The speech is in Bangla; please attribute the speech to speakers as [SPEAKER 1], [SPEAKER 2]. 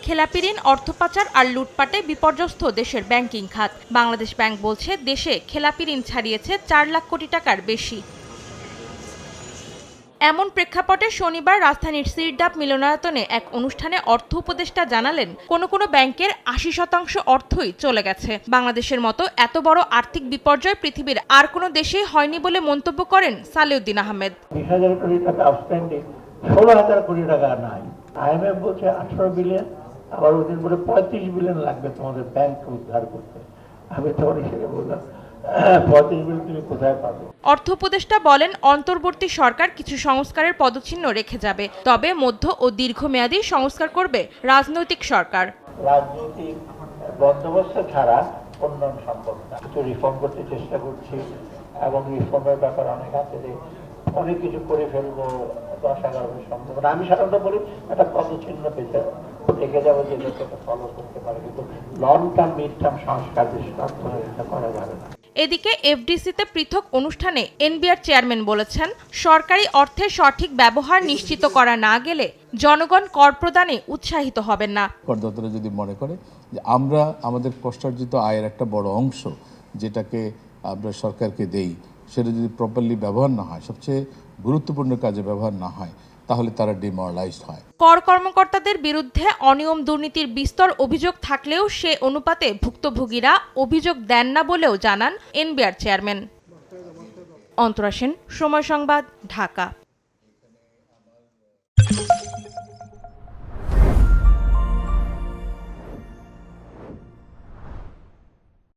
[SPEAKER 1] খেলাপি ঋণ, অর্থ পাচার আর লুটপাটে বিপর্যস্ত দেশের ব্যাংকিং খাত। বাংলাদেশ ব্যাংক বলছে, দেশে খেলাপি ঋণ ছাড়িয়েছে 4 লাখ কোটি টাকার বেশি। এমন প্রেক্ষাপটে শনিবার রাজধানীর সিরডাপ মিলনায়তনে এক অনুষ্ঠানে অর্থ উপদেষ্টা জানালেন, কোনো ব্যাংকের ৮০% অর্থই চলে গেছে। বাংলাদেশের মতো এত বড় আর্থিক বিপর্যয় পৃথিবীর আর কোনো দেশেই হয়নি বলে মন্তব্য করেন সালেউদ্দিন আহমেদ।
[SPEAKER 2] ২০,০০০ কোটি টাকা আউটস্ট্যান্ডিং, ১৬,০০০ কোটি টাকা নাই। IMF বলছে ১৮ বিলিয়ন, আবার ওদিন বলে ৩৫ বিলিয়ন লাগবে তোমাদের ব্যাংক উদ্ধার করতে। আমি তখন হিসেবে বললাম ৩৫ বিলিয়ন তুমি কোথায় পাবে?
[SPEAKER 1] অর্থ উপদেষ্টা বলেন, অন্তর্বর্তী সরকার কিছু সংস্কারের পদচিহ্ন রেখে যাবে, তবে মধ্য ও দীর্ঘমেয়াদী সংস্কার করবে রাজনৈতিক সরকার।
[SPEAKER 2] রাজনৈতিক বন্দোবস্ত ছাড়া উন্নয়ন সম্ভব না। কিছু রিফর্ম করতে চেষ্টা করছি এবং রিফর্মের ব্যাপার অনেক আছে যে অনেক কিছু করে ফেলবো, ১০-১১ সম্ভব না। আমি সাধারণত বলি একটা পদচিহ্ন পেতে রেখে যাবো, যে এটা ফলো করতে পারে, কিন্তু লং টার্ম মিড টার্ম সংস্কার এটা করা যাবে না।
[SPEAKER 1] এদিকে এফডিসিতে পৃথক অনুষ্ঠানে এনবিআর চেয়ারম্যান বলেছেন, সরকারি অর্থের সঠিক ব্যবহার নিশ্চিত করা না গেলে জনগণ কর প্রদানে উৎসাহিত হবেন না।
[SPEAKER 3] করদাতারা যদি মনে করে যে আমরা আমাদের কষ্টার্জিত আয়ের একটা বড় অংশ যেটাকে আমরা সরকারকে দেই, সেটা যদি প্রপারলি ব্যবহার না হয়, সবচেয়ে গুরুত্বপূর্ণ কাজে ব্যবহার না হয়, তাহলে তারা ডিমোরালাইজড হয়।
[SPEAKER 1] কর কর্মকর্তাদের বিরুদ্ধে অনিয়ম দুর্নীতির বিস্তর অভিযোগ থাকলেও সে অনুপাতে ভুক্তভোগীরা অভিযোগ দেন না বলেও জানান এনবিআর চেয়ারম্যান। অন্তরা সেন, সময় সংবাদ, ঢাকা।